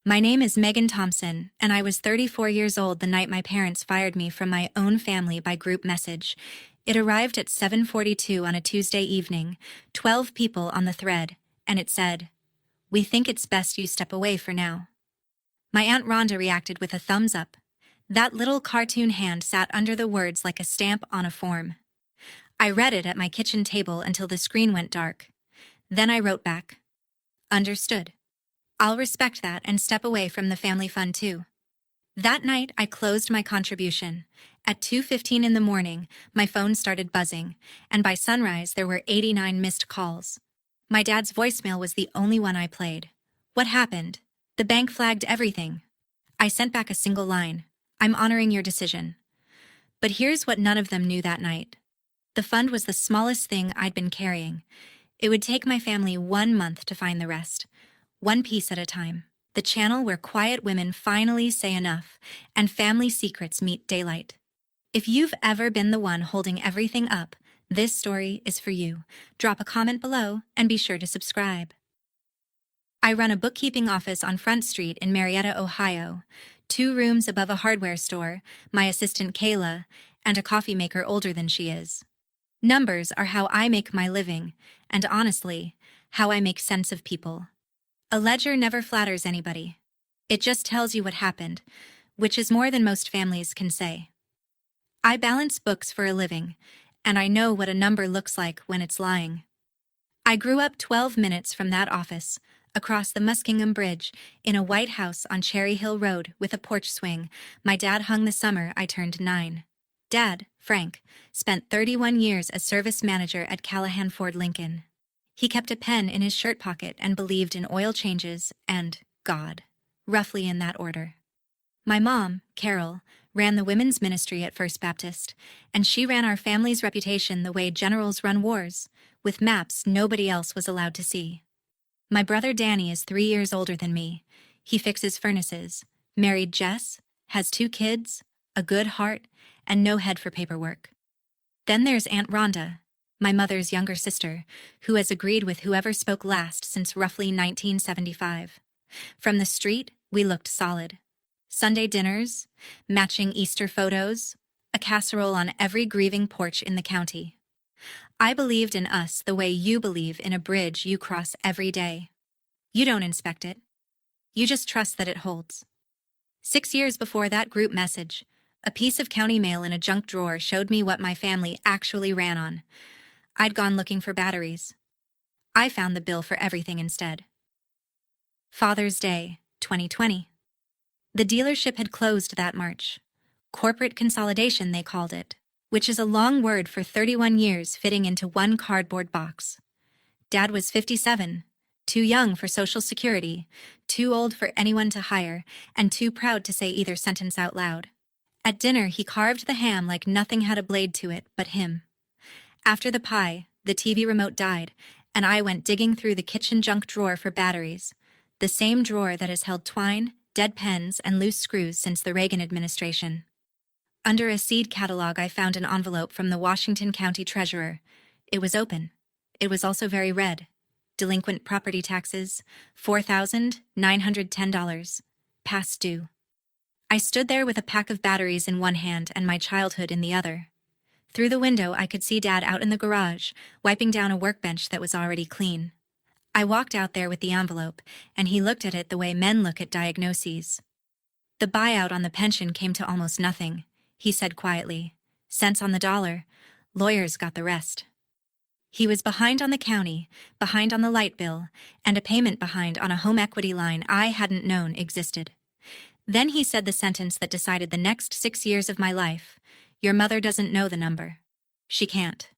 My name is Megan Thompson, and I was 34 years old the night my parents fired me from my own family by group message. It arrived at 7:42 on a Tuesday evening, 12 people on the thread, and it said, "We think it's best you step away for now." My Aunt Rhonda reacted with a thumbs up. That little cartoon hand sat under the words like a stamp on a form. I read it at my kitchen table until the screen went dark. Then I wrote back, "Understood. I'll respect that and step away from the family fund too." That night, I closed my contribution. At 2:15 in the morning, my phone started buzzing, and by sunrise there were 89 missed calls. My dad's voicemail was the only one I played. "What happened? The bank flagged everything." I sent back a single line, "I'm honoring your decision." But here's what none of them knew that night. The fund was the smallest thing I'd been carrying. It would take my family 1 month to find the rest, one piece at a time. The channel where quiet women finally say enough and family secrets meet daylight. If you've ever been the one holding everything up, this story is for you. Drop a comment below and be sure to subscribe. I run a bookkeeping office on Front Street in Marietta, Ohio, 2 rooms above a hardware store, my assistant Kayla, and a coffee maker older than she is. Numbers are how I make my living, and honestly, how I make sense of people. A ledger never flatters anybody. It just tells you what happened, which is more than most families can say. I balance books for a living, and I know what a number looks like when it's lying. I grew up 12 minutes from that office, across the Muskingum Bridge, in a white house on Cherry Hill Road with a porch swing. My dad hung the summer I turned 9. Dad, Frank, spent 31 years as service manager at Callahan Ford Lincoln. He kept a pen in his shirt pocket and believed in oil changes and God, roughly in that order. My mom, Carol, ran the women's ministry at First Baptist, and she ran our family's reputation the way generals run wars, with maps nobody else was allowed to see. My brother Danny is 3 years older than me. He fixes furnaces, married Jess, has 2 kids, a good heart, and no head for paperwork. Then there's Aunt Rhonda, my mother's younger sister, who has agreed with whoever spoke last since roughly 1975. From the street, we looked solid. Sunday dinners, matching Easter photos, a casserole on every grieving porch in the county. I believed in us the way you believe in a bridge you cross every day. You don't inspect it. You just trust that it holds. 6 years before that group message, a piece of county mail in a junk drawer showed me what my family actually ran on. I'd gone looking for batteries. I found the bill for everything instead. Father's Day, 2020. The dealership had closed that March. Corporate consolidation, they called it, which is a long word for 31 years fitting into one cardboard box. Dad was 57, too young for Social Security, too old for anyone to hire, and too proud to say either sentence out loud. At dinner, he carved the ham like nothing had a blade to it but him. After the pie, the TV remote died, and I went digging through the kitchen junk drawer for batteries, the same drawer that has held twine, dead pens, and loose screws since the Reagan administration. Under a seed catalog, I found an envelope from the Washington County Treasurer. It was open. It was also very red. Delinquent property taxes, $4,910, past due. I stood there with a pack of batteries in one hand and my childhood in the other. Through the window, I could see Dad out in the garage, wiping down a workbench that was already clean. I walked out there with the envelope, and he looked at it the way men look at diagnoses. "The buyout on the pension came to almost nothing," he said quietly. "Cents on the dollar. Lawyers got the rest." He was behind on the county, behind on the light bill, and a payment behind on a home equity line I hadn't known existed. Then he said the sentence that decided the next 6 years of my life. "Your mother doesn't know the number. She can't.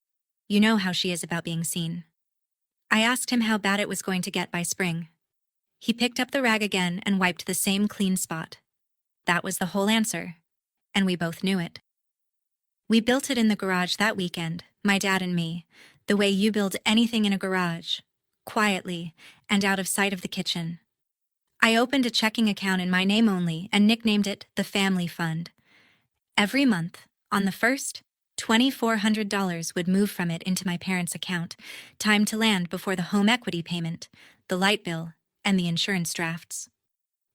You know how she is about being seen." I asked him how bad it was going to get by spring. He picked up the rag again and wiped the same clean spot. That was the whole answer, and we both knew it. We built it in the garage that weekend, my dad and me, the way you build anything in a garage, quietly and out of sight of the kitchen. I opened a checking account in my name only and nicknamed it the Family Fund. Every month, on the first, $2,400 would move from it into my parents' account, time to land before the home equity payment, the light bill, and the insurance drafts.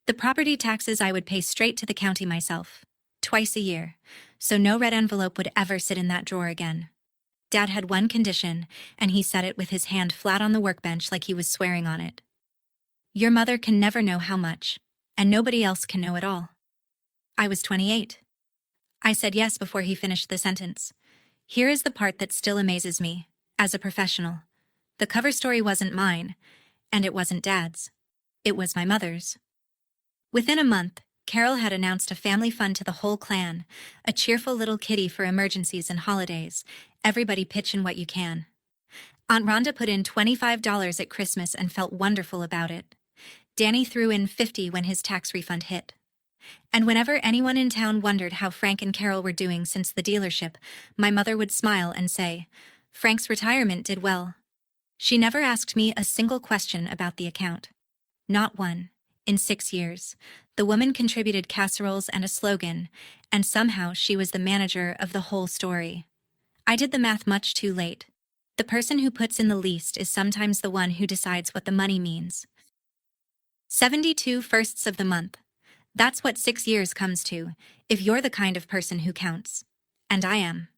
The property taxes I would pay straight to the county myself, twice a year, so no red envelope would ever sit in that drawer again. Dad had one condition, and he said it with his hand flat on the workbench like he was swearing on it. Your mother can never know how much, and nobody else can know at all. I was 28. I said yes before he finished the sentence. Here is the part that still amazes me, as a professional. The cover story wasn't mine, and it wasn't Dad's. It was my mother's. Within a month, Carol had announced a family fund to the whole clan, a cheerful little kitty for emergencies and holidays. Everybody pitch in what you can. Aunt Rhonda put in $25 at Christmas and felt wonderful about it. Danny threw in $50 when his tax refund hit. And whenever anyone in town wondered how Frank and Carol were doing since the dealership, my mother would smile and say, Frank's retirement did well. She never asked me a single question about the account. Not one. In 6 years, the woman contributed casseroles and a slogan, and somehow she was the manager of the whole story. I did the math much too late. The person who puts in the least is sometimes the one who decides what the money means. 72 firsts of the month. That's what 6 years comes to, if you're the kind of person who counts. And I am.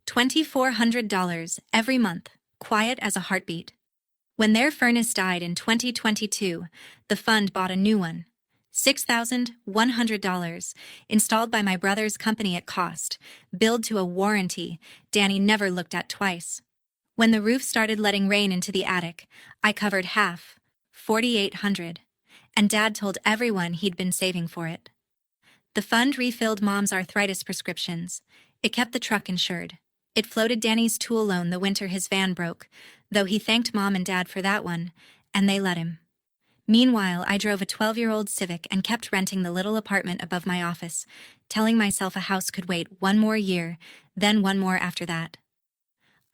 $2,400 every month, quiet as a heartbeat. When their furnace died in 2022, the fund bought a new one. $6,100, installed by my brother's company at cost, billed to a warranty Danny never looked at twice. When the roof started letting rain into the attic, I covered half, $4,800, and Dad told everyone he'd been saving for it. The fund refilled Mom's arthritis prescriptions. It kept the truck insured. It floated Danny's tool loan the winter his van broke, though he thanked Mom and Dad for that one, and they let him. Meanwhile, I drove a 12-year-old Civic and kept renting the little apartment above my office, telling myself a house could wait one more year, then one more after that.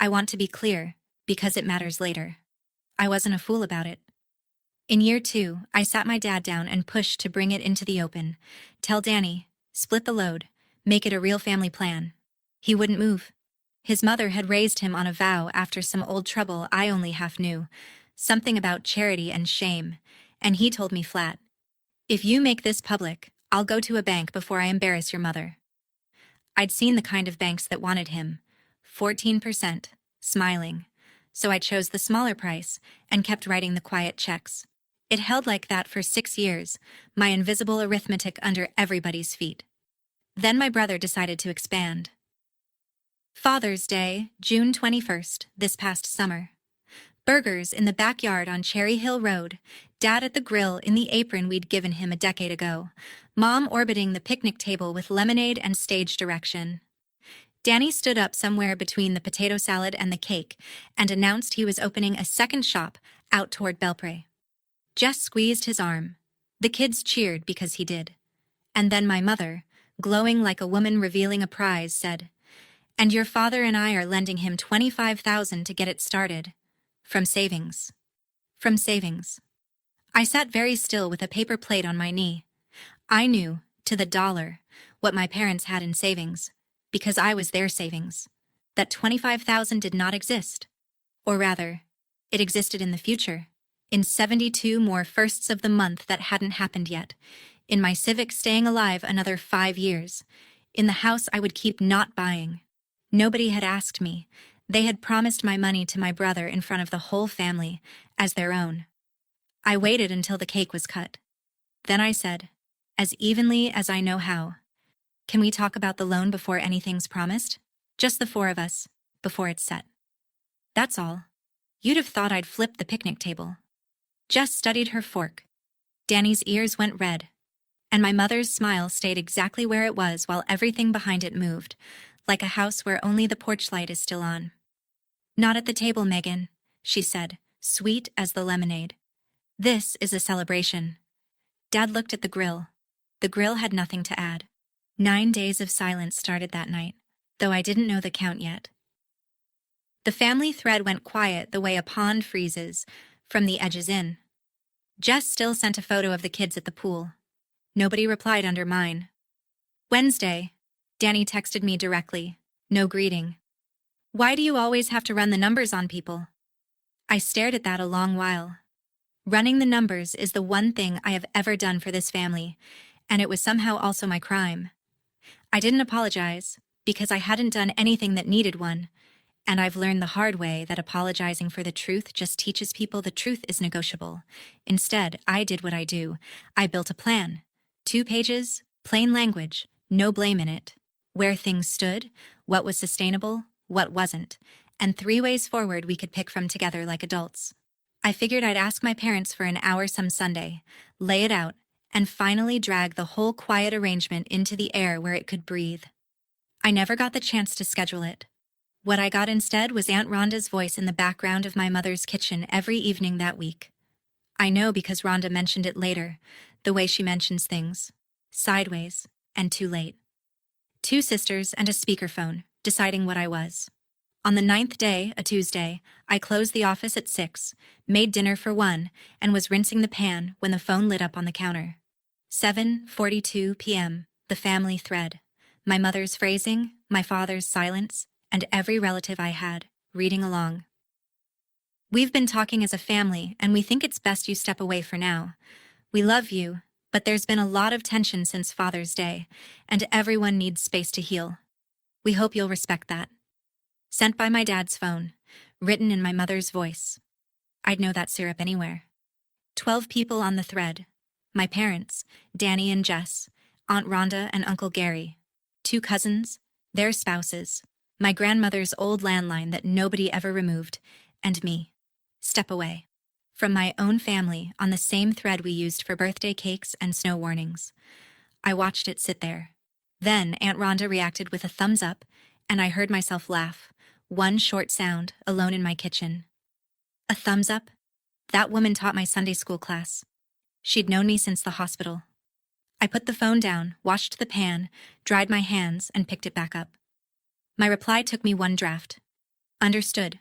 I want to be clear, because it matters later. I wasn't a fool about it. In year 2, I sat my dad down and pushed to bring it into the open. Tell Danny, split the load, make it a real family plan. He wouldn't move. His mother had raised him on a vow after some old trouble I only half knew, something about charity and shame, and he told me flat, if you make this public, I'll go to a bank before I embarrass your mother. I'd seen the kind of banks that wanted him, 14%, smiling, so I chose the smaller price and kept writing the quiet checks. It held like that for 6 years, my invisible arithmetic under everybody's feet. Then my brother decided to expand. Father's Day, June 21st, this past summer. Burgers in the backyard on Cherry Hill Road, Dad at the grill in the apron we'd given him a decade ago, Mom orbiting the picnic table with lemonade and stage direction. Danny stood up somewhere between the potato salad and the cake and announced he was opening a second shop out toward Belpre. Jess squeezed his arm. The kids cheered because he did. And then my mother, glowing like a woman revealing a prize, said, and your father and I are lending him $25,000 to get it started. From savings. From savings. I sat very still with a paper plate on my knee. I knew, to the dollar, what my parents had in savings, because I was their savings. That $25,000 did not exist. Or rather, it existed in the future, in 72 more firsts of the month that hadn't happened yet, in my Civic staying alive another 5 years, in the house I would keep not buying. Nobody had asked me. They had promised my money to my brother in front of the whole family, as their own. I waited until the cake was cut. Then I said, as evenly as I know how, can we talk about the loan before anything's promised? Just the 4 of us, before it's set. That's all. You'd have thought I'd flipped the picnic table. Jess studied her fork. Danny's ears went red, and my mother's smile stayed exactly where it was while everything behind it moved, like a house where only the porch light is still on. Not at the table, Megan, she said, sweet as the lemonade. This is a celebration. Dad looked at the grill. The grill had nothing to add. 9 days of silence started that night, though I didn't know the count yet. The family thread went quiet the way a pond freezes, from the edges in. Jess still sent a photo of the kids at the pool. Nobody replied under mine. Wednesday, Danny texted me directly, no greeting. Why do you always have to run the numbers on people? I stared at that a long while. Running the numbers is the one thing I have ever done for this family, and it was somehow also my crime. I didn't apologize, because I hadn't done anything that needed one, and I've learned the hard way that apologizing for the truth just teaches people the truth is negotiable. Instead, I did what I do. I built a plan. 2 pages, plain language, no blame in it. Where things stood, what was sustainable, what wasn't, and 3 ways forward we could pick from together like adults. I figured I'd ask my parents for an hour some Sunday, lay it out, and finally drag the whole quiet arrangement into the air where it could breathe. I never got the chance to schedule it. What I got instead was Aunt Rhonda's voice in the background of my mother's kitchen every evening that week. I know because Rhonda mentioned it later, the way she mentions things. Sideways, and too late. 2 sisters and a speakerphone, deciding what I was. On the 9th day, a Tuesday, I closed the office at 6, made dinner for 1, and was rinsing the pan when the phone lit up on the counter. 7:42 p.m., the family thread. My mother's phrasing, my father's silence, and every relative I had, reading along. We've been talking as a family, and we think it's best you step away for now. We love you, but there's been a lot of tension since Father's Day, and everyone needs space to heal. We hope you'll respect that. Sent by my dad's phone, written in my mother's voice. I'd know that syrup anywhere. 12 people on the thread. My parents, Danny and Jess, Aunt Rhonda and Uncle Gary, 2 cousins, their spouses, my grandmother's old landline that nobody ever removed, and me. Step away. From my own family on the same thread we used for birthday cakes and snow warnings. I watched it sit there. Then Aunt Rhonda reacted with a thumbs up, and I heard myself laugh. One short sound, alone in my kitchen. A thumbs up? That woman taught my Sunday school class. She'd known me since the hospital. I put the phone down, washed the pan, dried my hands, and picked it back up. My reply took me 1 draft. Understood.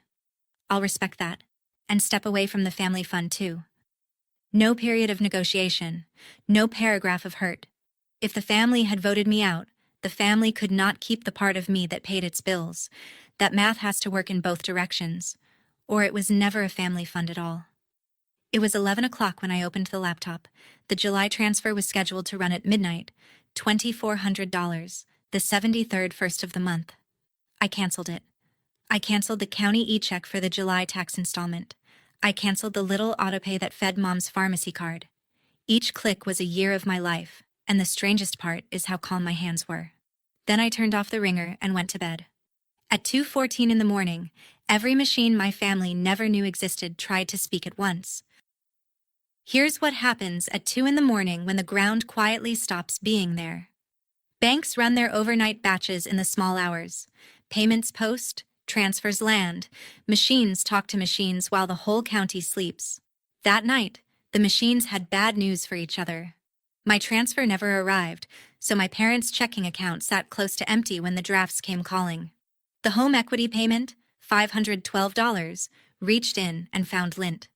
I'll respect that, and step away from the family fun too. No period of negotiation, no paragraph of hurt. If the family had voted me out, the family could not keep the part of me that paid its bills. That math has to work in both directions, or it was never a family fund at all. It was 11 o'clock when I opened the laptop. The July transfer was scheduled to run at midnight, $2,400, the 73rd first of the month. I canceled it. I canceled the county e-check for the July tax installment. I canceled the little autopay that fed Mom's pharmacy card. Each click was a year of my life, and the strangest part is how calm my hands were. Then I turned off the ringer and went to bed. At 2:14 in the morning, every machine my family never knew existed tried to speak at once. Here's what happens at 2 in the morning when the ground quietly stops being there. Banks run their overnight batches in the small hours. Payments post, transfers land. Machines talk to machines while the whole county sleeps. That night, the machines had bad news for each other. My transfer never arrived, so my parents' checking account sat close to empty when the drafts came calling. The home equity payment, $512, reached in and found lint.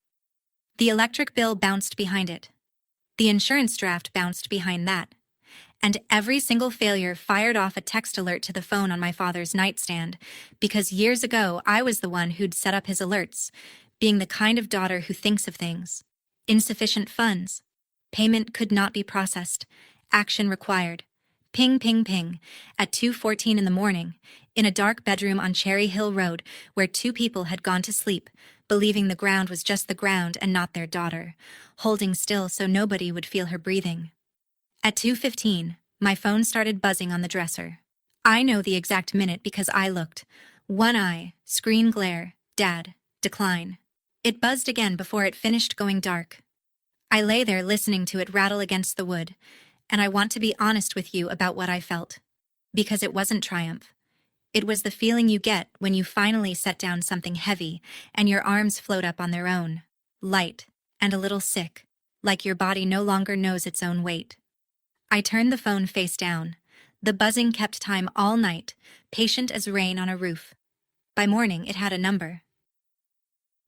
The electric bill bounced behind it. The insurance draft bounced behind that. And every single failure fired off a text alert to the phone on my father's nightstand, because years ago I was the one who'd set up his alerts, being the kind of daughter who thinks of things. Insufficient funds. Payment could not be processed. Action required. Ping, ping, ping, at 2:14 in the morning, in a dark bedroom on Cherry Hill Road where 2 people had gone to sleep, believing the ground was just the ground and not their daughter, holding still so nobody would feel her breathing. At 2:15, my phone started buzzing on the dresser. I know the exact minute because I looked. One eye, screen glare, Dad, decline. It buzzed again before it finished going dark. I lay there listening to it rattle against the wood, and I want to be honest with you about what I felt. Because it wasn't triumph. It was the feeling you get when you finally set down something heavy and your arms float up on their own, light and a little sick, like your body no longer knows its own weight. I turned the phone face down. The buzzing kept time all night, patient as rain on a roof. By morning, it had a number.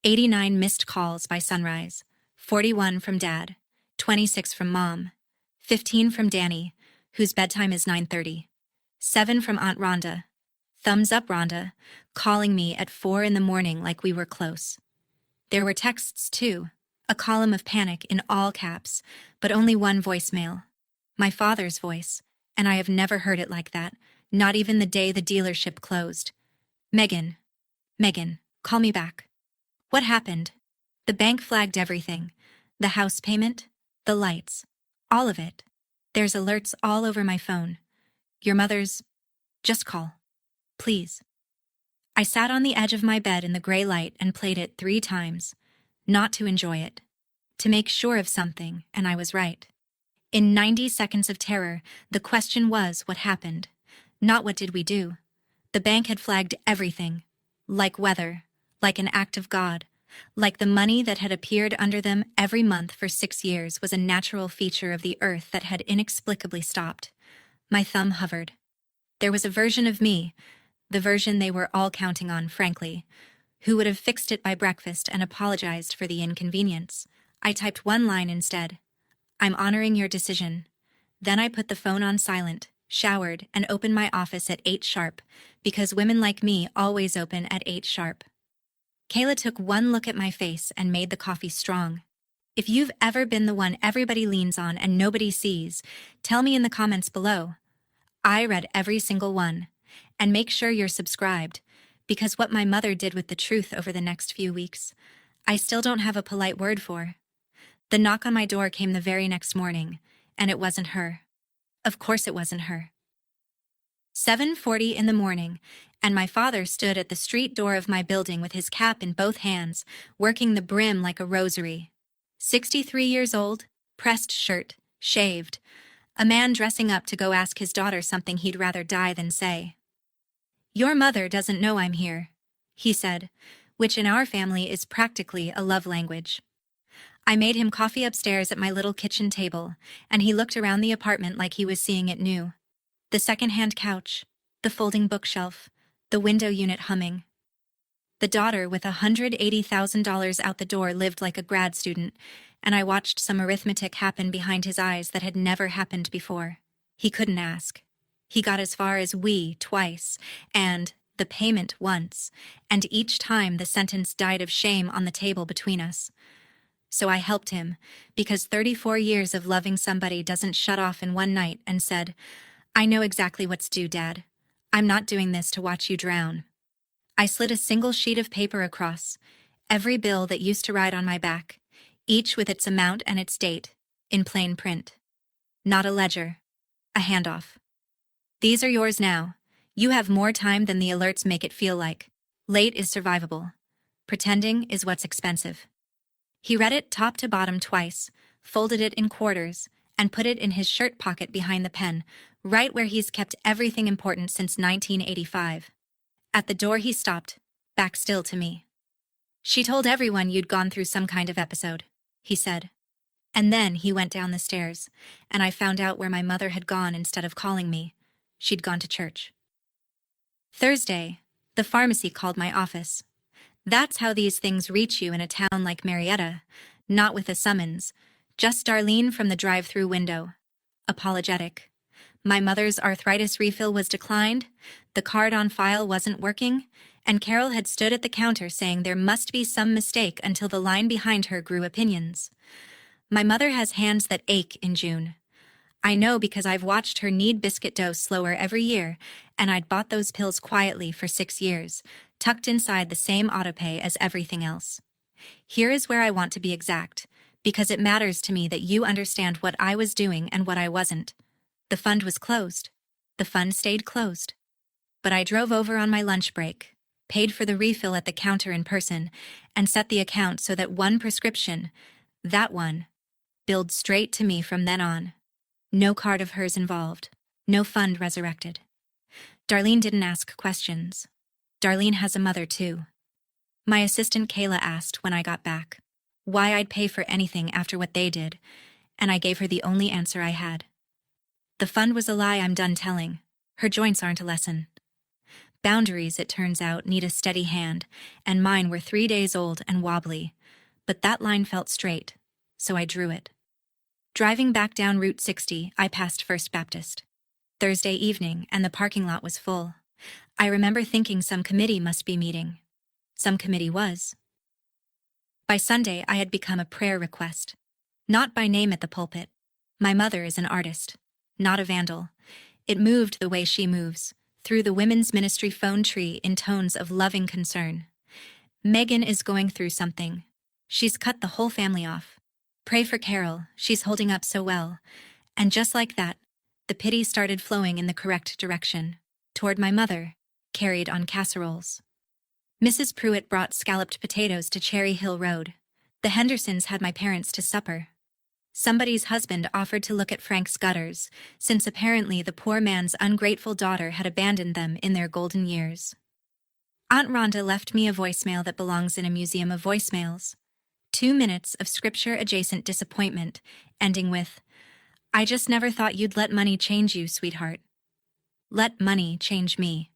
89 missed calls by sunrise, 41 from Dad, 26 from Mom, 15 from Danny, whose bedtime is 9:30, 7 from Aunt Rhonda, thumbs up Rhonda, calling me at 4 in the morning like we were close. There were texts too, A column of panic in all caps, but only one voicemail. My father's voice, and I have never heard it like that, not even the day the dealership closed. Megan. Megan, call me back. What happened? The bank flagged everything. The house payment, the lights, all of it. There's alerts all over my phone. Your mother's... Just call. Please. I sat on the edge of my bed in the gray light and played it 3 times. Not to enjoy it. To make sure of something, and I was right. In 90 seconds of terror, the question was what happened. Not what did we do. The bank had flagged everything. Like weather. Like an act of God. Like the money that had appeared under them every month for 6 years was a natural feature of the earth that had inexplicably stopped. My thumb hovered. There was a version of me, the version they were all counting on, frankly, who would have fixed it by breakfast and apologized for the inconvenience. I typed one line instead. I'm honoring your decision. Then I put the phone on silent, showered, and opened my office at 8 sharp, because women like me always open at 8 sharp. Kayla took one look at my face and made the coffee strong. If you've ever been the one everybody leans on and nobody sees, tell me in the comments below. I read every single one. And make sure you're subscribed, because what my mother did with the truth over the next few weeks, I still don't have a polite word for. The knock on my door came the very next morning, and it wasn't her. Of course it wasn't her. 7:40 in the morning, and my father stood at the street door of my building with his cap in both hands, working the brim like a rosary. 63 years old, pressed shirt, shaved. A man dressing up to go ask his daughter something he'd rather die than say. Your mother doesn't know I'm here, he said, which in our family is practically a love language. I made him coffee upstairs at my little kitchen table, and he looked around the apartment like he was seeing it new. The second-hand couch, the folding bookshelf, the window unit humming. The daughter with $180,000 out the door lived like a grad student, and I watched some arithmetic happen behind his eyes that had never happened before. He couldn't ask. He got as far as we twice, and the payment once, and each time the sentence died of shame on the table between us. So I helped him, because 34 years of loving somebody doesn't shut off in one night, and said, I know exactly what's due, Dad. I'm not doing this to watch you drown. I slid a single sheet of paper across, every bill that used to ride on my back, each with its amount and its date, in plain print. Not a ledger, a handoff. These are yours now. You have more time than the alerts make it feel like. Late is survivable. Pretending is what's expensive. He read it top to bottom twice, folded it in quarters, and put it in his shirt pocket behind the pen, right where he's kept everything important since 1985. At the door he stopped, back still to me. She told everyone you'd gone through some kind of episode, he said. And then he went down the stairs, and I found out where my mother had gone instead of calling me. She'd gone to church. Thursday, the pharmacy called my office. That's how these things reach you in a town like Marietta, not with a summons, just Darlene from the drive-through window. Apologetic. My mother's arthritis refill was declined, the card on file wasn't working, and Carol had stood at the counter saying there must be some mistake until the line behind her grew opinions. My mother has hands that ache in June. I know because I've watched her knead biscuit dough slower every year, and I'd bought those pills quietly for 6 years, tucked inside the same autopay as everything else. Here is where I want to be exact, because it matters to me that you understand what I was doing and what I wasn't. The fund was closed. The fund stayed closed. But I drove over on my lunch break, paid for the refill at the counter in person, and set the account so that one prescription, that one, billed straight to me from then on. No card of hers involved. No fund resurrected. Darlene didn't ask questions. Darlene has a mother too. My assistant Kayla asked when I got back why I'd pay for anything after what they did, and I gave her the only answer I had. The fund was a lie I'm done telling. Her joints aren't a lesson. Boundaries, it turns out, need a steady hand, and mine were 3 days old and wobbly, but that line felt straight, so I drew it. Driving back down Route 60, I passed First Baptist. Thursday evening, and the parking lot was full. I remember thinking some committee must be meeting. Some committee was. By Sunday, I had become a prayer request. Not by name at the pulpit. My mother is an artist, not a vandal. It moved the way she moves, through the women's ministry phone tree in tones of loving concern. Megan is going through something. She's cut the whole family off. Pray for Carol, she's holding up so well. And just like that, the pity started flowing in the correct direction, toward my mother, carried on casseroles. Mrs. Pruitt brought scalloped potatoes to Cherry Hill Road. The Hendersons had my parents to supper. Somebody's husband offered to look at Frank's gutters, since apparently the poor man's ungrateful daughter had abandoned them in their golden years. Aunt Rhonda left me a voicemail that belongs in a museum of voicemails. 2 minutes of scripture-adjacent disappointment, ending with, "I just never thought you'd let money change you, sweetheart." Let money change me.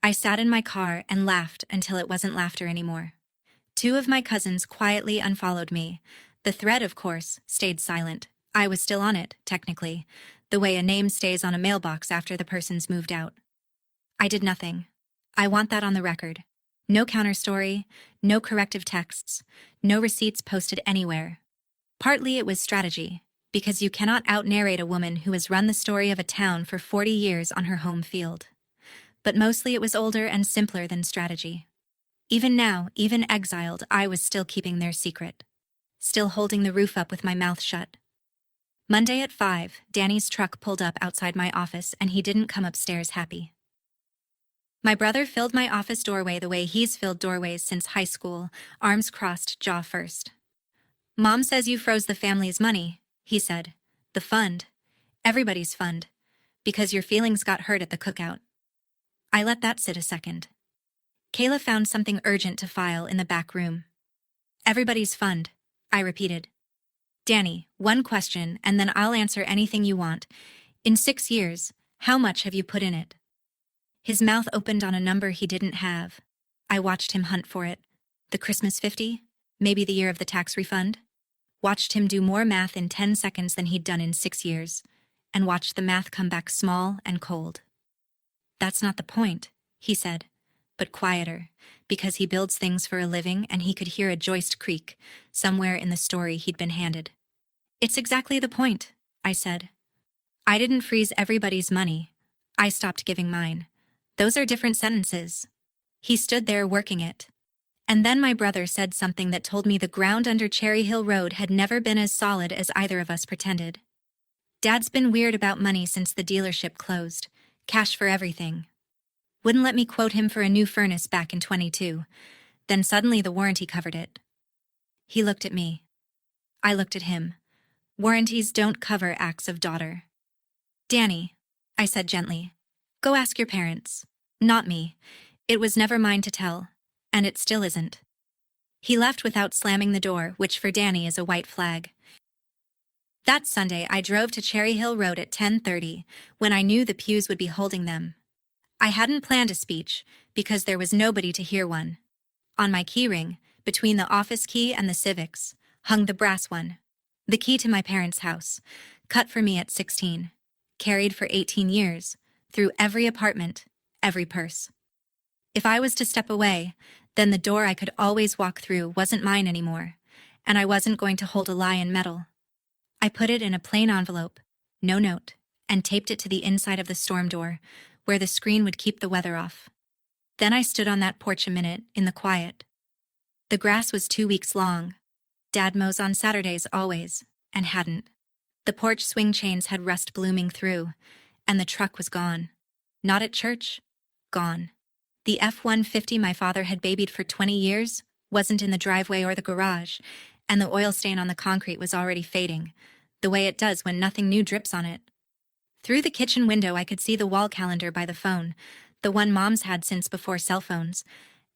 I sat in my car and laughed until it wasn't laughter anymore. 2 of my cousins quietly unfollowed me. The thread, of course, stayed silent. I was still on it, technically, the way a name stays on a mailbox after the person's moved out. I did nothing. I want that on the record. No counterstory, no corrective texts, no receipts posted anywhere. Partly it was strategy, because you cannot out-narrate a woman who has run the story of a town for 40 years on her home field. But mostly it was older and simpler than strategy. Even now, even exiled, I was still keeping their secret. Still holding the roof up with my mouth shut. Monday at 5, Danny's truck pulled up outside my office and he didn't come upstairs happy. My brother filled my office doorway the way he's filled doorways since high school, arms crossed, jaw first. "Mom says you froze the family's money," he said. "The fund. Everybody's fund. Because your feelings got hurt at the cookout." I let that sit a second. Kayla found something urgent to file in the back room. "Everybody's fund," I repeated. "Danny, one question, and then I'll answer anything you want. In 6 years, how much have you put in it?" His mouth opened on a number he didn't have. I watched him hunt for it. The Christmas 50? Maybe the year of the tax refund? Watched him do more math in 10 seconds than he'd done in 6 years, and watched the math come back small and cold. "That's not the point," he said, but quieter, because he builds things for a living and he could hear a joist creak somewhere in the story he'd been handed. "It's exactly the point," I said. "I didn't freeze everybody's money. I stopped giving mine. Those are different sentences." He stood there working it. And then my brother said something that told me the ground under Cherry Hill Road had never been as solid as either of us pretended. "Dad's been weird about money since the dealership closed. Cash for everything. Wouldn't let me quote him for a new furnace back in 22. Then suddenly the warranty covered it." He looked at me. I looked at him. Warranties don't cover acts of daughter. "Danny," I said gently, "go ask your parents. Not me. It was never mine to tell. And it still isn't." He left without slamming the door, which for Danny is a white flag. That Sunday, I drove to Cherry Hill Road at 10:30, when I knew the pews would be holding them. I hadn't planned a speech, because there was nobody to hear one. On my keyring, between the office key and the civics, hung the brass one. The key to my parents' house, cut for me at 16, carried for 18 years, through every apartment, every purse. If I was to step away, then the door I could always walk through wasn't mine anymore, and I wasn't going to hold a lie in metal. I put it in a plain envelope, no note, and taped it to the inside of the storm door, where the screen would keep the weather off. Then I stood on that porch a minute, in the quiet. The grass was 2 weeks long. Dad mows on Saturdays always, and hadn't. The porch swing chains had rust blooming through, and the truck was gone. Not at church. Gone. The F-150 my father had babied for 20 years wasn't in the driveway or the garage, and the oil stain on the concrete was already fading, the way it does when nothing new drips on it. Through the kitchen window I could see the wall calendar by the phone, the one Mom's had since before cell phones,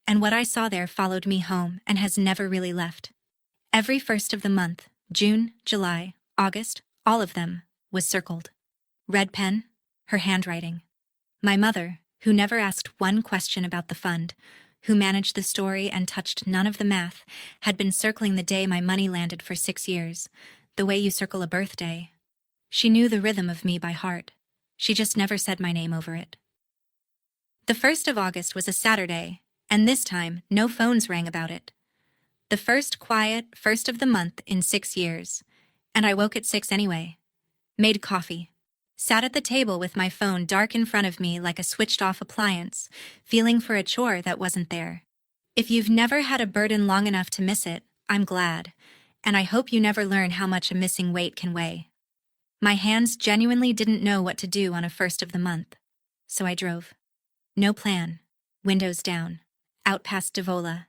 and what I saw there followed me home and has never really left. Every first of the month, June, July, August, all of them, was circled. Red pen, her handwriting. My mother, who never asked one question about the fund, who managed the story and touched none of the math, had been circling the day my money landed for 6 years, the way you circle a birthday. She knew the rhythm of me by heart. She just never said my name over it. The 1st of August was a Saturday, and this time no phones rang about it. The first quiet, first of the month in 6 years. And I woke at 6 anyway. Made coffee. Sat at the table with my phone dark in front of me like a switched-off appliance, feeling for a chore that wasn't there. If you've never had a burden long enough to miss it, I'm glad. And I hope you never learn how much a missing weight can weigh. My hands genuinely didn't know what to do on a first of the month. So I drove. No plan. Windows down. Out past Devola.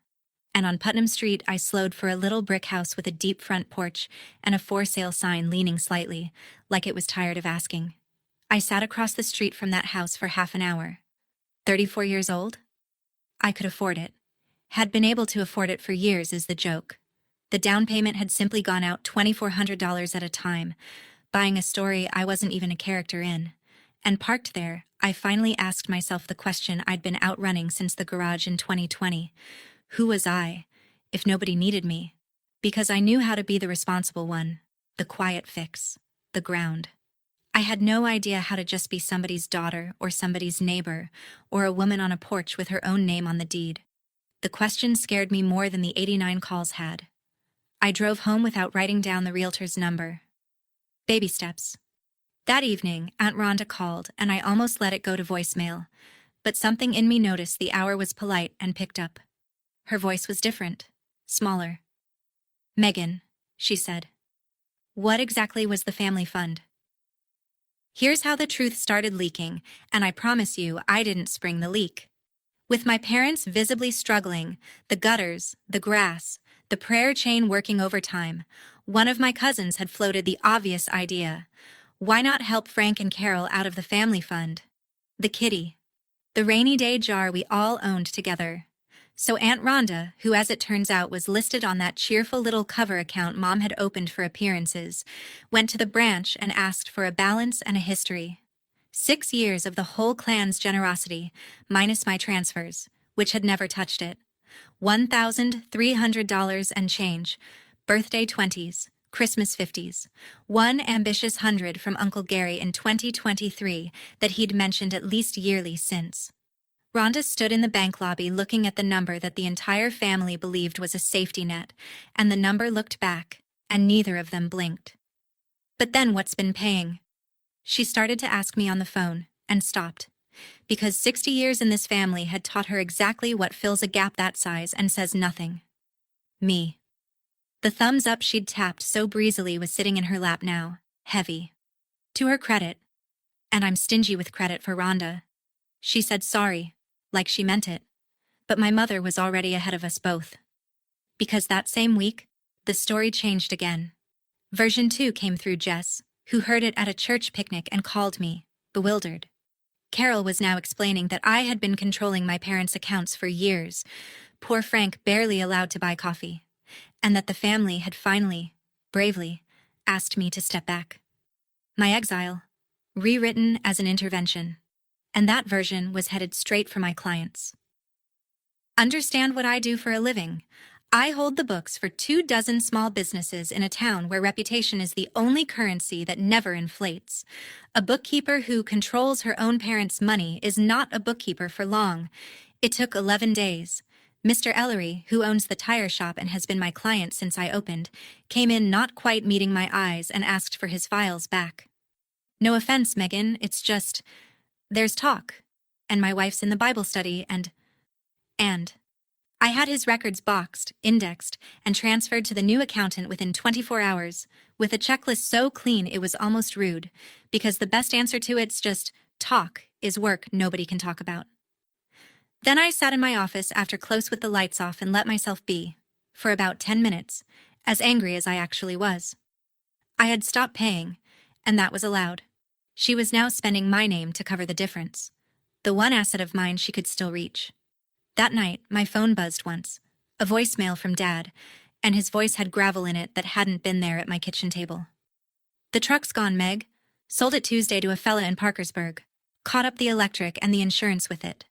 And on Putnam Street I slowed for a little brick house with a deep front porch and a for sale sign leaning slightly, like it was tired of asking. I sat across the street from that house for half an hour. 34 years old? I could afford it. Had been able to afford it for years is the joke. The down payment had simply gone out $2,400 at a time, buying a story I wasn't even a character in. And parked there, I finally asked myself the question I'd been outrunning since the garage in 2020. Who was I, if nobody needed me? Because I knew how to be the responsible one, the quiet fix, the ground. I had no idea how to just be somebody's daughter or somebody's neighbor or a woman on a porch with her own name on the deed. The question scared me more than the 89 calls had. I drove home without writing down the realtor's number. Baby steps. That evening, Aunt Rhonda called and I almost let it go to voicemail, but something in me noticed the hour was polite and picked up. Her voice was different, smaller. "Megan," she said. "What exactly was the family fund?" Here's how the truth started leaking, and I promise you I didn't spring the leak. With my parents visibly struggling, the gutters, the grass, the prayer chain working overtime, one of my cousins had floated the obvious idea. Why not help Frank and Carol out of the family fund? The kitty. The rainy day jar we all owned together. So Aunt Rhonda, who as it turns out was listed on that cheerful little cover account Mom had opened for appearances, went to the branch and asked for a balance and a history. 6 years of the whole clan's generosity, minus my transfers, which had never touched it. $1,300 and change, birthday 20s, Christmas 50s, one ambitious 100 from Uncle Gary in 2023 that he'd mentioned at least yearly since. Rhonda stood in the bank lobby looking at the number that the entire family believed was a safety net, and the number looked back, and neither of them blinked. "But then what's been paying?" She started to ask me on the phone, and stopped, because 60 years in this family had taught her exactly what fills a gap that size and says nothing. Me. The thumbs up she'd tapped so breezily was sitting in her lap now, heavy. To her credit, and I'm stingy with credit for Rhonda, she said sorry, like she meant it. But my mother was already ahead of us both. Because that same week, the story changed again. Version 2 came through Jess, who heard it at a church picnic and called me, bewildered. Carol was now explaining that I had been controlling my parents' accounts for years, poor Frank barely allowed to buy coffee, and that the family had finally, bravely, asked me to step back. My exile, rewritten as an intervention. And that version was headed straight for my clients. Understand what I do for a living. I hold the books for 24 small businesses in a town where reputation is the only currency that never inflates. A bookkeeper who controls her own parents' money is not a bookkeeper for long. It took 11 days. Mr. Ellery, who owns the tire shop and has been my client since I opened, came in not quite meeting my eyes and asked for his files back. "No offense, Megan, it's just... there's talk, and my wife's in the Bible study, and I had his records boxed, indexed, and transferred to the new accountant within 24 hours, with a checklist so clean it was almost rude, because the best answer to it's just, talk is work nobody can talk about. Then I sat in my office after close with the lights off and let myself be, for about 10 minutes, as angry as I actually was. I had stopped paying, and that was allowed. She was now spending my name to cover the difference. The one asset of mine she could still reach. That night, my phone buzzed once, a voicemail from Dad, and his voice had gravel in it that hadn't been there at my kitchen table. "The truck's gone, Meg. Sold it Tuesday to a fella in Parkersburg. Caught up the electric and the insurance with it.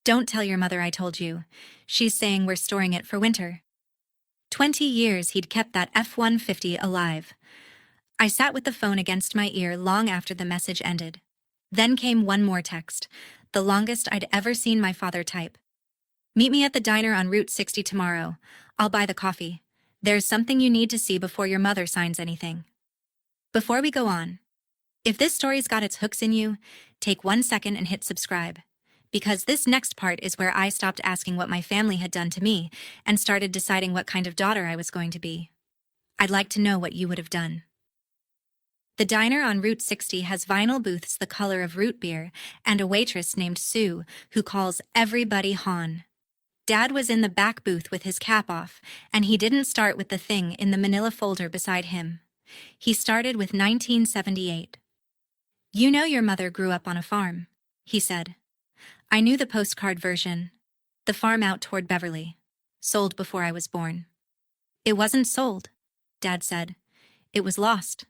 Don't tell your mother I told you. She's saying we're storing it for winter." 20 years he'd kept that F-150 alive. I sat with the phone against my ear long after the message ended. Then came one more text, the longest I'd ever seen my father type. "Meet me at the diner on Route 60 tomorrow. I'll buy the coffee. There's something you need to see before your mother signs anything. Before we go on, if this story's got its hooks in you, take 1 second and hit subscribe. Because this next part is where I stopped asking what my family had done to me and started deciding what kind of daughter I was going to be. I'd like to know what you would have done. The diner on Route 60 has vinyl booths the color of root beer and a waitress named Sue who calls everybody Han. Dad was in the back booth with his cap off, and he didn't start with the thing in the manila folder beside him. He started with 1978. You know your mother grew up on a farm, he said. I knew the postcard version. The farm out toward Beverly. Sold before I was born. It wasn't sold, Dad said. It was lost.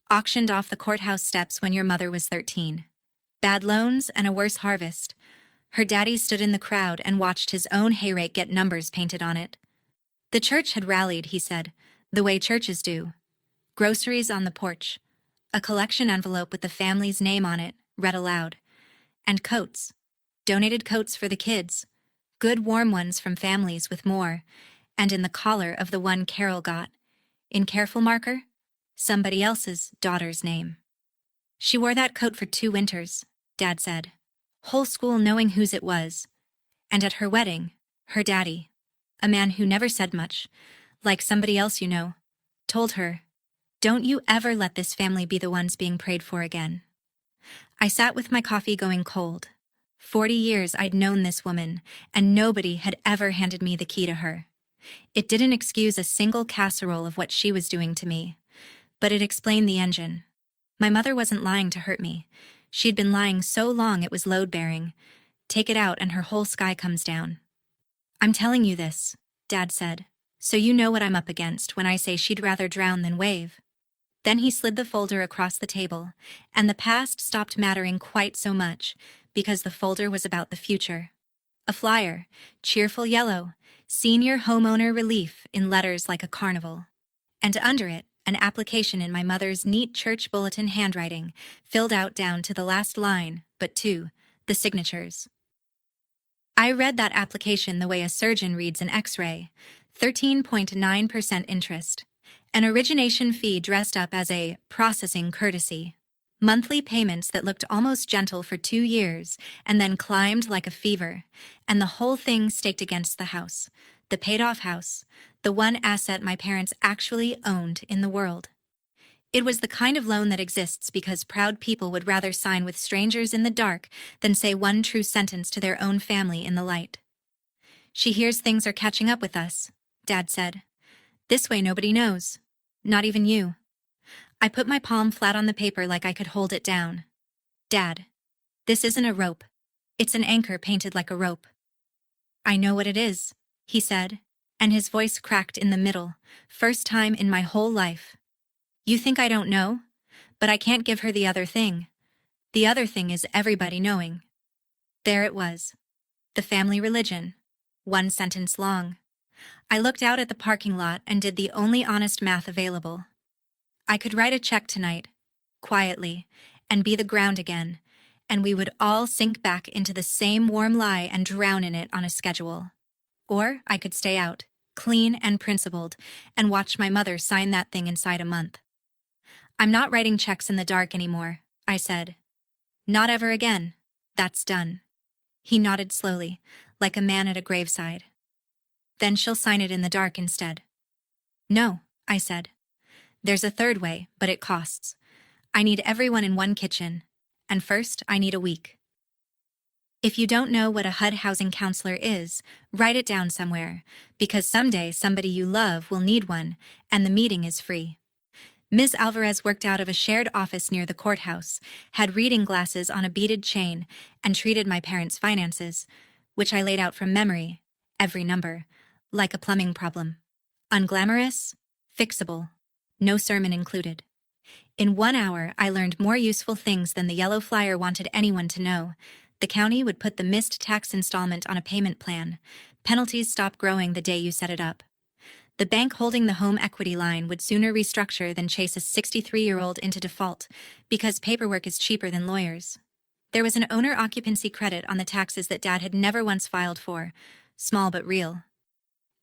Auctioned off the courthouse steps when your mother was 13. Bad loans and a worse harvest. Her daddy stood in the crowd and watched his own hayrake get numbers painted on it. The church had rallied, he said, the way churches do. Groceries on the porch. A collection envelope with the family's name on it, read aloud. And coats. Donated coats for the kids. Good warm ones from families with more. And in the collar of the one Carol got, in careful marker, somebody else's daughter's name. She wore that coat for 2 winters, Dad said. Whole school knowing whose it was. And at her wedding, her daddy, a man who never said much, like somebody else you know, told her, don't you ever let this family be the ones being prayed for again. I sat with my coffee going cold. 40 years I'd known this woman, and nobody had ever handed me the key to her. It didn't excuse a single casserole of what she was doing to me, but it explained the engine. My mother wasn't lying to hurt me. She'd been lying so long it was load-bearing. Take it out and her whole sky comes down. I'm telling you this, Dad said, so you know what I'm up against when I say she'd rather drown than wave. Then he slid the folder across the table, and the past stopped mattering quite so much, because the folder was about the future. A flyer, cheerful yellow, senior homeowner relief in letters like a carnival. And under it, an application in my mother's neat church bulletin handwriting, filled out down to the last line, but to the signatures. I read that application the way a surgeon reads an X-ray, 13.9% interest. An origination fee dressed up as a processing courtesy. Monthly payments that looked almost gentle for 2 years and then climbed like a fever, and the whole thing staked against the house, the paid-off house, the one asset my parents actually owned in the world. It was the kind of loan that exists because proud people would rather sign with strangers in the dark than say one true sentence to their own family in the light. She hears things are catching up with us, Dad said. This way nobody knows. Not even you. I put my palm flat on the paper like I could hold it down. Dad, this isn't a rope. It's an anchor painted like a rope. I know what it is, he said, and his voice cracked in the middle, first time in my whole life. You think I don't know? But I can't give her the other thing. The other thing is everybody knowing. There it was. The family religion. 1 sentence long. I looked out at the parking lot and did the only honest math available. I could write a check tonight, quietly, and be the ground again, and we would all sink back into the same warm lie and drown in it on a schedule. Or I could stay out, clean and principled, and watch my mother sign that thing inside a month. I'm not writing checks in the dark anymore, I said. Not ever again. That's done. He nodded slowly, like a man at a graveside. Then she'll sign it in the dark instead. No, I said. There's a third way, but it costs. I need everyone in one kitchen, and first I need a week. If you don't know what a HUD housing counselor is, write it down somewhere, because someday somebody you love will need one, and the meeting is free. Ms. Alvarez worked out of a shared office near the courthouse, had reading glasses on a beaded chain, and treated my parents' finances, which I laid out from memory, every number, like a plumbing problem. Unglamorous, fixable, no sermon included. In 1 hour, I learned more useful things than the yellow flyer wanted anyone to know. The county would put the missed tax installment on a payment plan. Penalties stop growing the day you set it up. The bank holding the home equity line would sooner restructure than chase a 63-year-old into default, because paperwork is cheaper than lawyers. There was an owner occupancy credit on the taxes that Dad had never once filed for, small but real.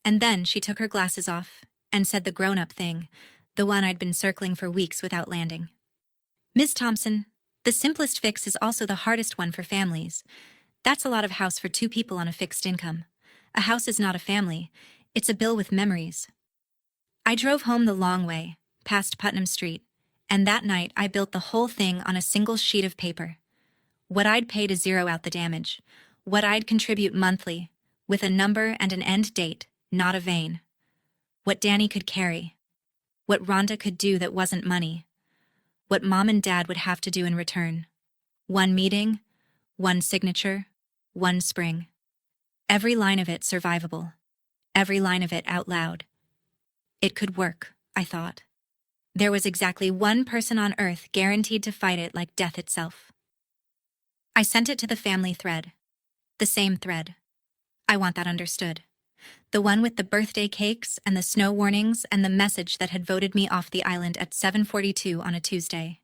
And then she took her glasses off and said the grown-up thing, the one I'd been circling for weeks without landing. Ms. Thompson, the simplest fix is also the hardest one for families. That's a lot of house for two people on a fixed income. A house is not a family. It's a bill with memories. I drove home the long way, past Putnam Street, and that night I built the whole thing on a single sheet of paper. What I'd pay to zero out the damage, what I'd contribute monthly, with a number and an end date, not a vein. What Danny could carry. What Rhonda could do that wasn't money. What Mom and Dad would have to do in return. One meeting, one signature, one spring. Every line of it survivable. Every line of it out loud. It could work, I thought. There was exactly one person on Earth guaranteed to fight it like death itself. I sent it to the family thread. The same thread. I want that understood. The one with the birthday cakes and the snow warnings and the message that had voted me off the island at 7:42 on a Tuesday.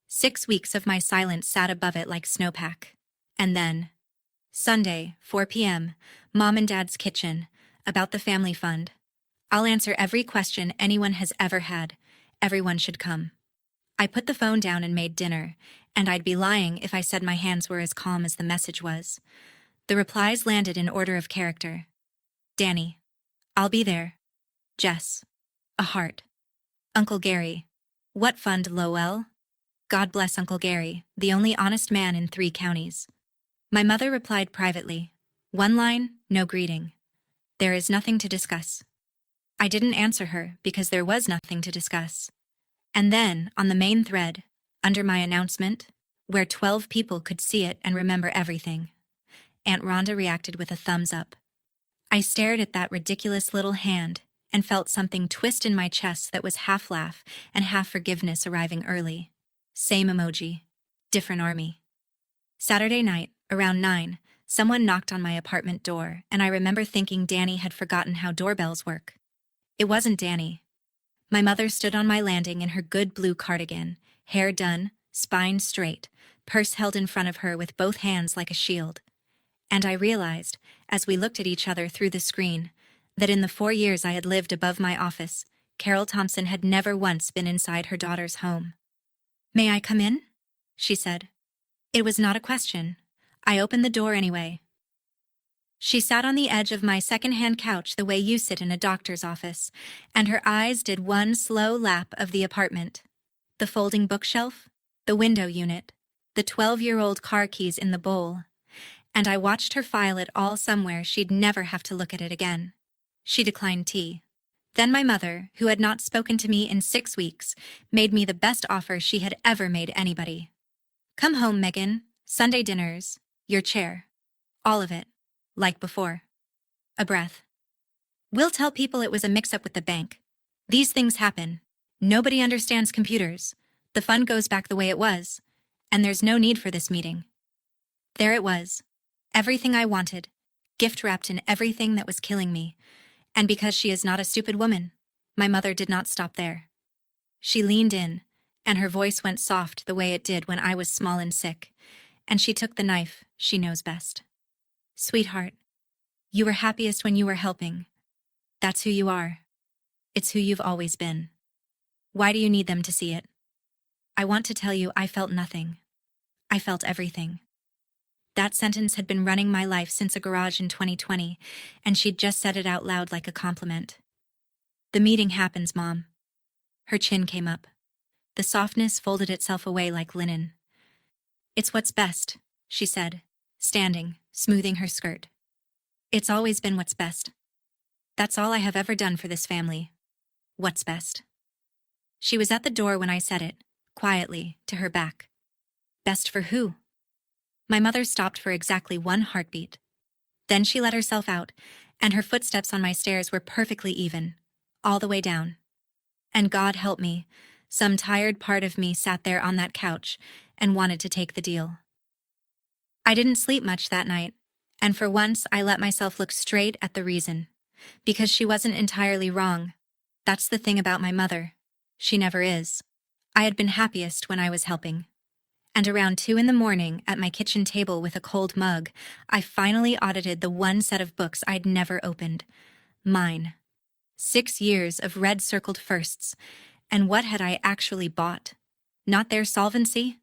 6 weeks of my silence sat above it like snowpack. And then, Sunday, 4 p.m., Mom and Dad's kitchen, about the family fund. I'll answer every question anyone has ever had. Everyone should come. I put the phone down and made dinner, and I'd be lying if I said my hands were as calm as the message was. The replies landed in order of character. Danny. I'll be there. Jess. A heart. Uncle Gary. What fund, Lowell? God bless Uncle Gary, the only honest man in 3 counties. My mother replied privately. One line, no greeting. There is nothing to discuss. I didn't answer her because there was nothing to discuss. And then, on the main thread, under my announcement, where 12 people could see it and remember everything, Aunt Rhonda reacted with a thumbs up. I stared at that ridiculous little hand and felt something twist in my chest that was half laugh and half forgiveness arriving early. Same emoji. Different army. Saturday night, around 9, someone knocked on my apartment door, and I remember thinking Danny had forgotten how doorbells work. It wasn't Danny. My mother stood on my landing in her good blue cardigan, hair done, spine straight, purse held in front of her with both hands like a shield. And I realized, as we looked at each other through the screen, that in the 4 years I had lived above my office, Carol Thompson had never once been inside her daughter's home. May I come in? She said. It was not a question. I opened the door anyway. She sat on the edge of my second-hand couch the way you sit in a doctor's office, and her eyes did one slow lap of the apartment. The folding bookshelf, the window unit, the 12-year-old car keys in the bowl. And I watched her file it all somewhere she'd never have to look at it again. She declined tea. Then my mother, who had not spoken to me in 6 weeks, made me the best offer she had ever made anybody. Come home, Megan. Sunday dinners. Your chair. All of it. Like before. A breath. We'll tell people it was a mix-up with the bank. These things happen. Nobody understands computers. The fund goes back the way it was. And there's no need for this meeting. There it was. Everything I wanted. Gift wrapped in everything that was killing me. And because she is not a stupid woman, my mother did not stop there. She leaned in, and her voice went soft the way it did when I was small and sick, and she took the knife she knows best. Sweetheart, you were happiest when you were helping. That's who you are. It's who you've always been. Why do you need them to see it? I want to tell you I felt nothing. I felt everything. That sentence had been running my life since a garage in 2020, and she'd just said it out loud like a compliment. The meeting happens, Mom. Her chin came up. The softness folded itself away like linen. It's what's best, she said, standing, smoothing her skirt. It's always been what's best. That's all I have ever done for this family. What's best. She was at the door when I said it, quietly, to her back. Best for who? My mother stopped for exactly 1 heartbeat. Then she let herself out, and her footsteps on my stairs were perfectly even, all the way down. And God help me, some tired part of me sat there on that couch and wanted to take the deal. I didn't sleep much that night, and for once I let myself look straight at the reason. Because she wasn't entirely wrong. That's the thing about my mother. She never is. I had been happiest when I was helping. And around 2 a.m, at my kitchen table with a cold mug, I finally audited the one set of books I'd never opened. Mine. 6 years of red-circled firsts. And what had I actually bought? Not their solvency?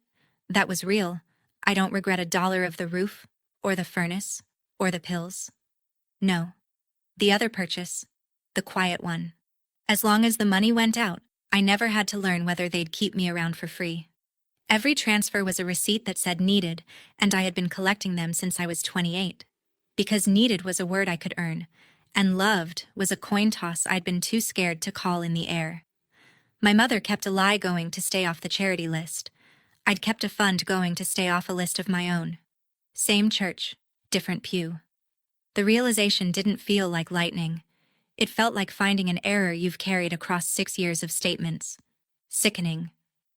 That was real. I don't regret a dollar of the roof, or the furnace, or the pills. No. The other purchase. The quiet one. As long as the money went out, I never had to learn whether they'd keep me around for free. Every transfer was a receipt that said needed, and I had been collecting them since I was 28. Because needed was a word I could earn, and loved was a coin toss I'd been too scared to call in the air. My mother kept a lie going to stay off the charity list. I'd kept a fund going to stay off a list of my own. Same church, different pew. The realization didn't feel like lightning. It felt like finding an error you've carried across 6 years of statements. Sickening,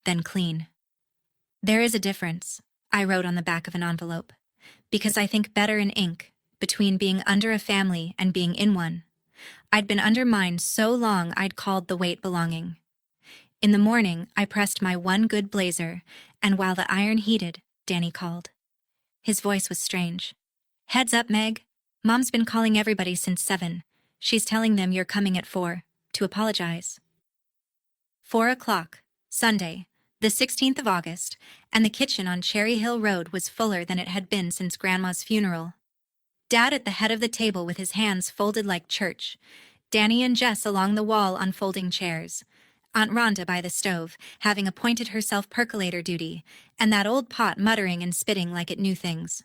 then clean. There is a difference, I wrote on the back of an envelope, because I think better in ink, between being under a family and being in one. I'd been under mine so long I'd called the weight belonging. In the morning, I pressed my one good blazer, and while the iron heated, Danny called. His voice was strange. Heads up, Meg. Mom's been calling everybody since 7. She's telling them you're coming at 4, to apologize. 4 o'clock, Sunday, the 16th of August, and the kitchen on Cherry Hill Road was fuller than it had been since Grandma's funeral. Dad at the head of the table with his hands folded like church, Danny and Jess along the wall unfolding chairs, Aunt Rhonda by the stove, having appointed herself percolator duty, and that old pot muttering and spitting like it knew things.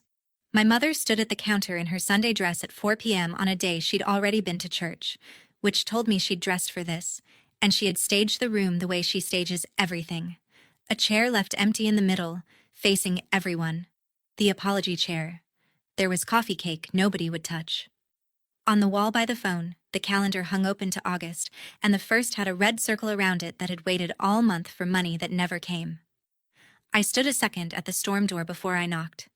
My mother stood at the counter in her Sunday dress at 4 p.m. on a day she'd already been to church, which told me she'd dressed for this, and she had staged the room the way she stages everything. A chair left empty in the middle, facing everyone. The apology chair. There was coffee cake nobody would touch. On the wall by the phone, the calendar hung open to August, and the first had a red circle around it that had waited all month for money that never came. I stood a second at the storm door before I knocked.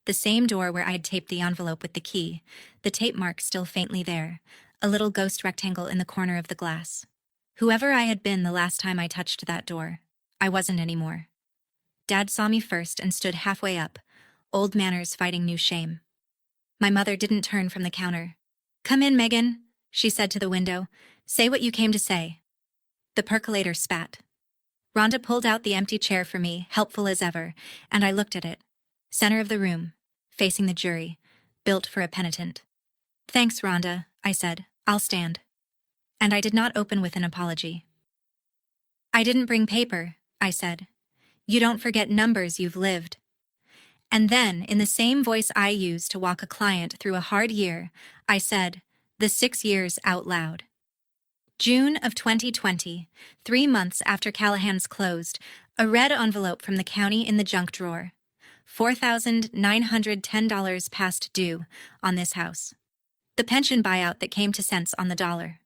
The same door where I'd taped the envelope with the key, the tape mark still faintly there, a little ghost rectangle in the corner of the glass. Whoever I had been the last time I touched that door, I wasn't anymore. Dad saw me first and stood halfway up, old manners fighting new shame. My mother didn't turn from the counter. Come in, Megan, she said to the window. Say what you came to say. The percolator spat. Rhonda pulled out the empty chair for me, helpful as ever, and I looked at it. Center of the room, facing the jury, built for a penitent. Thanks, Rhonda, I said. I'll stand. And I did not open with an apology. I didn't bring paper, I said. You don't forget numbers you've lived. And then, in the same voice I used to walk a client through a hard year, I said, the 6 years out loud. June of 2020, 3 months after Callahan's closed, a red envelope from the county in the junk drawer. $4,910 past due on this house. The pension buyout that came to cents on the dollar.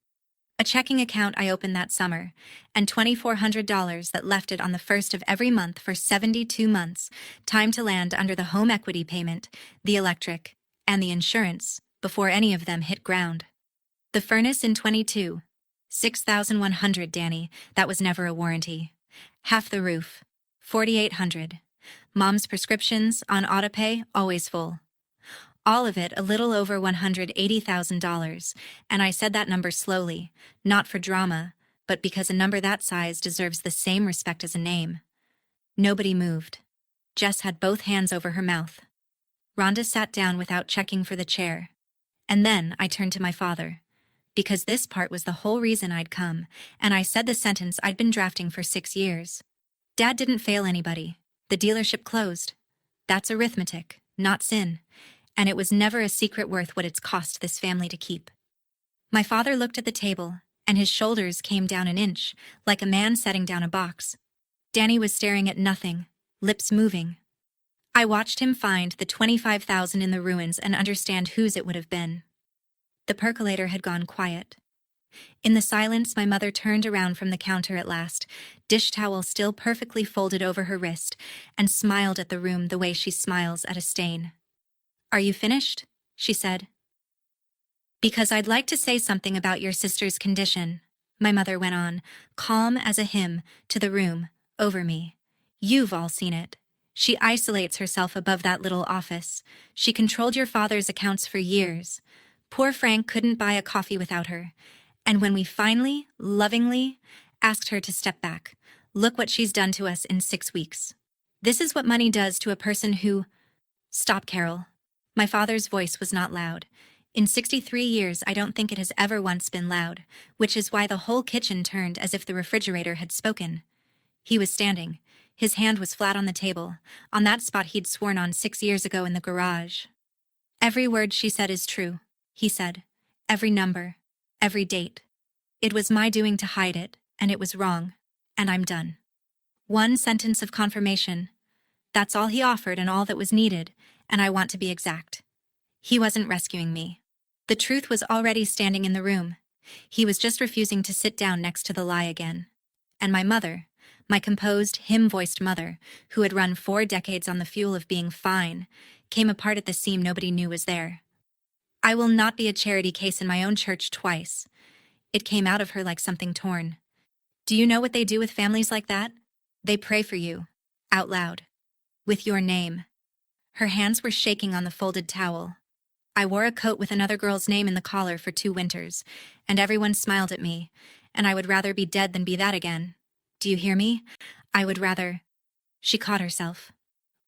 A checking account I opened that summer, and $2,400 that left it on the first of every month for 72 months, time to land under the home equity payment, the electric, and the insurance, before any of them hit ground. The furnace in 22. $6,100, Danny, that was never a warranty. Half the roof. $4,800. Mom's prescriptions, on autopay, always full. All of it a little over $180,000, and I said that number slowly, not for drama, but because a number that size deserves the same respect as a name. Nobody moved. Jess had both hands over her mouth. Rhonda sat down without checking for the chair. And then I turned to my father, because this part was the whole reason I'd come, and I said the sentence I'd been drafting for 6 years. Dad didn't fail anybody. The dealership closed. That's arithmetic, not sin. And it was never a secret worth what it's cost this family to keep. My father looked at the table, and his shoulders came down an inch, like a man setting down a box. Danny was staring at nothing, lips moving. I watched him find the $25,000 in the ruins and understand whose it would have been. The percolator had gone quiet. In the silence, my mother turned around from the counter at last, dish towel still perfectly folded over her wrist, and smiled at the room the way she smiles at a stain. Are you finished? She said. Because I'd like to say something about your sister's condition, my mother went on, calm as a hymn, to the room, over me. You've all seen it. She isolates herself above that little office. She controlled your father's accounts for years. Poor Frank couldn't buy a coffee without her. And when we finally, lovingly, asked her to step back, look what she's done to us in 6 weeks. This is what money does to a person who— Stop, Carol. My father's voice was not loud. In 63 years, I don't think it has ever once been loud, which is why the whole kitchen turned as if the refrigerator had spoken. He was standing. His hand was flat on the table, on that spot he'd sworn on 6 years ago in the garage. Every word she said is true, he said. Every number, every date. It was my doing to hide it, and it was wrong, and I'm done. One sentence of confirmation. That's all he offered and all that was needed, and I want to be exact. He wasn't rescuing me. The truth was already standing in the room. He was just refusing to sit down next to the lie again. And my mother, my composed, hymn-voiced mother, who had run 4 decades on the fuel of being fine, came apart at the seam nobody knew was there. I will not be a charity case in my own church twice. It came out of her like something torn. Do you know what they do with families like that? They pray for you, out loud, with your name. Her hands were shaking on the folded towel. I wore a coat with another girl's name in the collar for 2 winters, and everyone smiled at me, and I would rather be dead than be that again. Do you hear me? I would rather— She caught herself.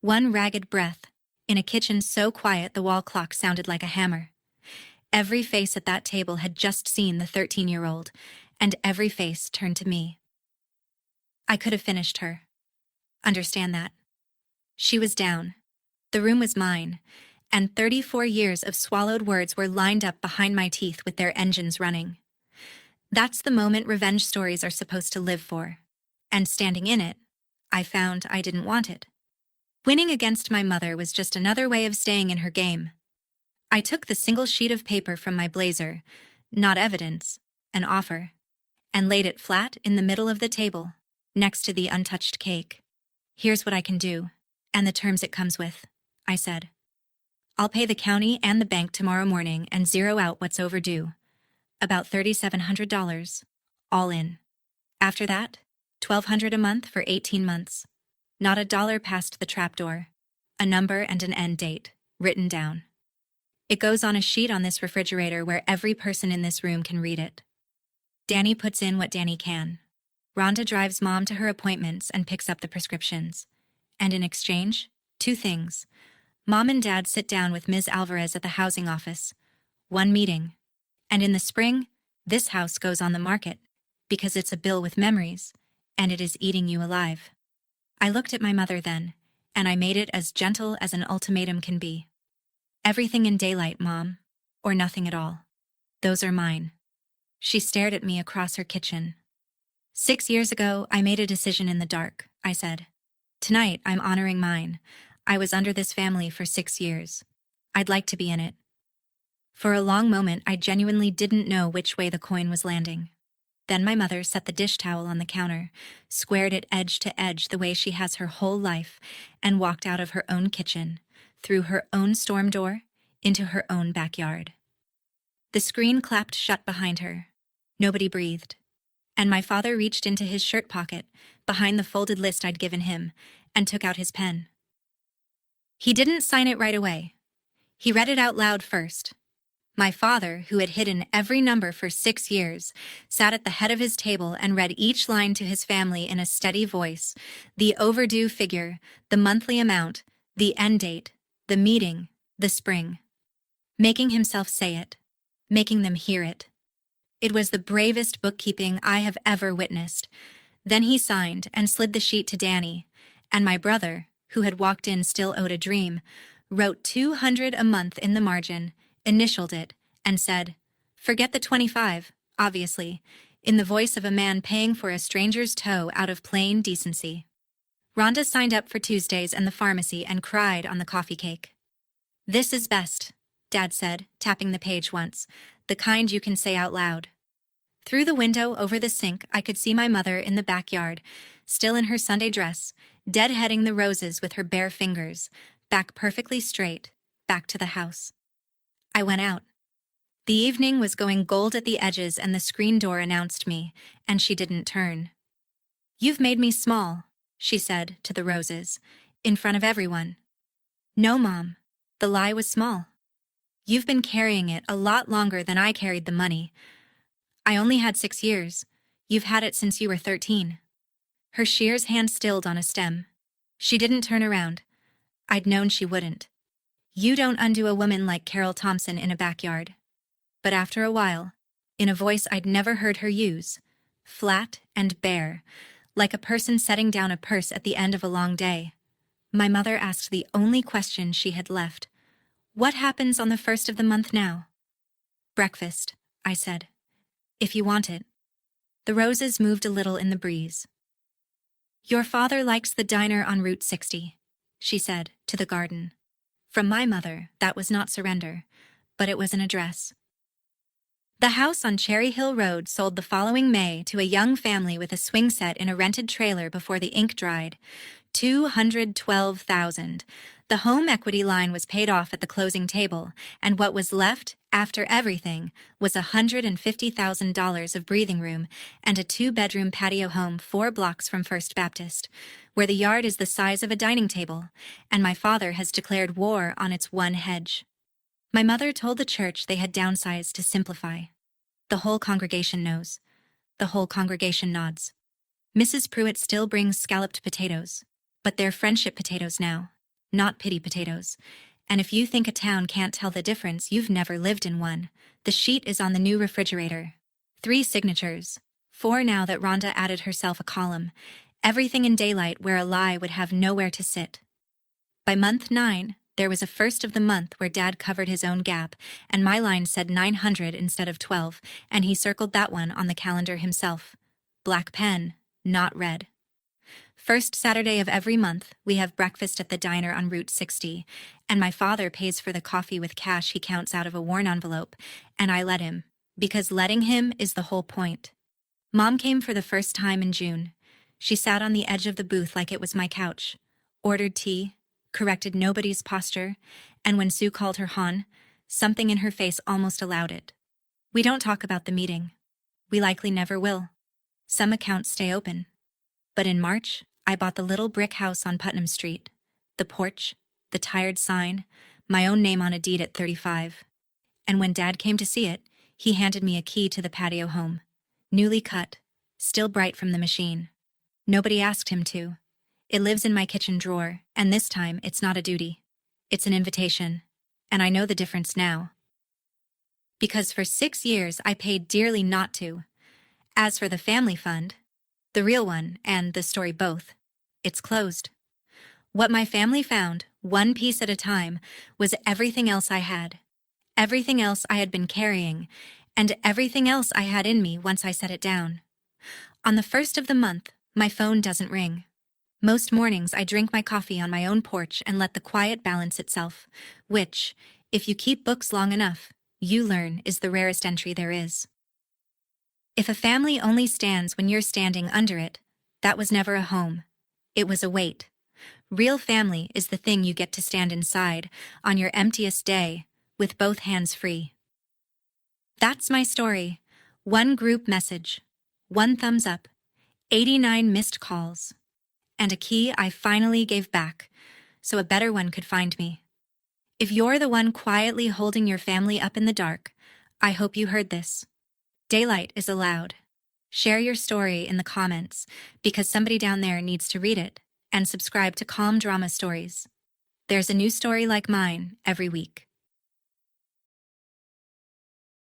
One ragged breath, in a kitchen so quiet the wall clock sounded like a hammer. Every face at that table had just seen the 13-year-old, and every face turned to me. I could have finished her. Understand that. She was down. The room was mine, and 34 years of swallowed words were lined up behind my teeth with their engines running. That's the moment revenge stories are supposed to live for. And standing in it, I found I didn't want it. Winning against my mother was just another way of staying in her game. I took the single sheet of paper from my blazer, not evidence, an offer, and laid it flat in the middle of the table, next to the untouched cake. Here's what I can do, and the terms it comes with, I said. I'll pay the county and the bank tomorrow morning and zero out what's overdue. About $3,700, all in. After that, $1,200 a month for 18 months. Not a dollar past the trapdoor. A number and an end date, written down. It goes on a sheet on this refrigerator where every person in this room can read it. Danny puts in what Danny can. Rhonda drives Mom to her appointments and picks up the prescriptions. And in exchange, 2 things. Mom and Dad sit down with Ms. Alvarez at the housing office. 1 meeting. And in the spring, this house goes on the market, because it's a bill with memories, and it is eating you alive. I looked at my mother then, and I made it as gentle as an ultimatum can be. Everything in daylight, Mom, or nothing at all. Those are mine. She stared at me across her kitchen. 6 years ago, I made a decision in the dark, I said. Tonight, I'm honoring mine. I was under this family for 6 years. I'd like to be in it. For a long moment, I genuinely didn't know which way the coin was landing. Then my mother set the dish towel on the counter, squared it edge to edge the way she has her whole life, and walked out of her own kitchen, through her own storm door, into her own backyard. The screen clapped shut behind her. Nobody breathed. And my father reached into his shirt pocket, behind the folded list I'd given him, and took out his pen. He didn't sign it right away. He read it out loud first. My father, who had hidden every number for 6 years, sat at the head of his table and read each line to his family in a steady voice, the overdue figure, the monthly amount, the end date, the meeting, the spring. Making himself say it, making them hear it. It was the bravest bookkeeping I have ever witnessed. Then he signed and slid the sheet to Danny, and my brother, who had walked in still owed a dream, wrote $200 a month in the margin, initialed it, and said, "Forget the 25, obviously," in the voice of a man paying for a stranger's toe out of plain decency. Rhonda signed up for Tuesdays and the pharmacy and cried on the coffee cake. "This is best," Dad said, tapping the page once, "the kind you can say out loud." Through the window over the sink, I could see my mother in the backyard, still in her Sunday dress, deadheading the roses with her bare fingers, back perfectly straight, back to the house. I went out. The evening was going gold at the edges and the screen door announced me, and she didn't turn. "You've made me small," she said to the roses, in front of everyone. "No, Mom. The lie was small. You've been carrying it a lot longer than I carried the money. I only had 6 years. You've had it since you were 13. Her shears hand stilled on a stem. She didn't turn around. I'd known she wouldn't. You don't undo a woman like Carol Thompson in a backyard. But after a while, in a voice I'd never heard her use, flat and bare, like a person setting down a purse at the end of a long day, my mother asked the only question she had left. What happens on the first of the month now? Breakfast, I said. If you want it. The roses moved a little in the breeze. Your father likes the diner on Route 60, she said, to the garden. From my mother, that was not surrender, but it was an address. The house on Cherry Hill Road sold the following May to a young family with a swing set in a rented trailer before the ink dried. $212,000. The home equity line was paid off at the closing table, and what was left, after everything, was $150,000 of breathing room and a 2-bedroom patio home 4 blocks from First Baptist, where the yard is the size of a dining table, and my father has declared war on its one hedge. My mother told the church they had downsized to simplify. The whole congregation knows. The whole congregation nods. Mrs. Pruitt still brings scalloped potatoes, but they're friendship potatoes now, not pity potatoes. And if you think a town can't tell the difference, you've never lived in one. The sheet is on the new refrigerator. 3 signatures. 4 now that Rhonda added herself a column. Everything in daylight where a lie would have nowhere to sit. By month 9, there was a first of the month where Dad covered his own gap, and my line said 900 instead of 12, and he circled that one on the calendar himself. Black pen, not red. First Saturday of every month, we have breakfast at the diner on Route 60, and my father pays for the coffee with cash he counts out of a worn envelope, and I let him, because letting him is the whole point. Mom came for the first time in June. She sat on the edge of the booth like it was my couch, ordered tea, corrected nobody's posture, and when Sue called her hon, something in her face almost allowed it. We don't talk about the meeting. We likely never will. Some accounts stay open. But in March, I bought the little brick house on Putnam Street, the porch, the tired sign, my own name on a deed at 35. And when Dad came to see it, he handed me a key to the patio home, newly cut, still bright from the machine. Nobody asked him to. It lives in my kitchen drawer, and this time it's not a duty. It's an invitation, and I know the difference now. Because for 6 years I paid dearly not to. As for the family fund, the real one and the story both, it's closed. What my family found, one piece at a time, was everything else I had. Everything else I had been carrying, and everything else I had in me once I set it down. On the first of the month, my phone doesn't ring. Most mornings I drink my coffee on my own porch and let the quiet balance itself, which, if you keep books long enough, you learn is the rarest entry there is. If a family only stands when you're standing under it, that was never a home. It was a weight. Real family is the thing you get to stand inside on your emptiest day with both hands free. That's my story. 1 group message, 1 thumbs up, 89 missed calls, and a key I finally gave back so a better one could find me. If you're the one quietly holding your family up in the dark, I hope you heard this. Daylight is allowed. Share your story in the comments because somebody down there needs to read it, and subscribe to Calm Drama Stories. There's a new story like mine every week.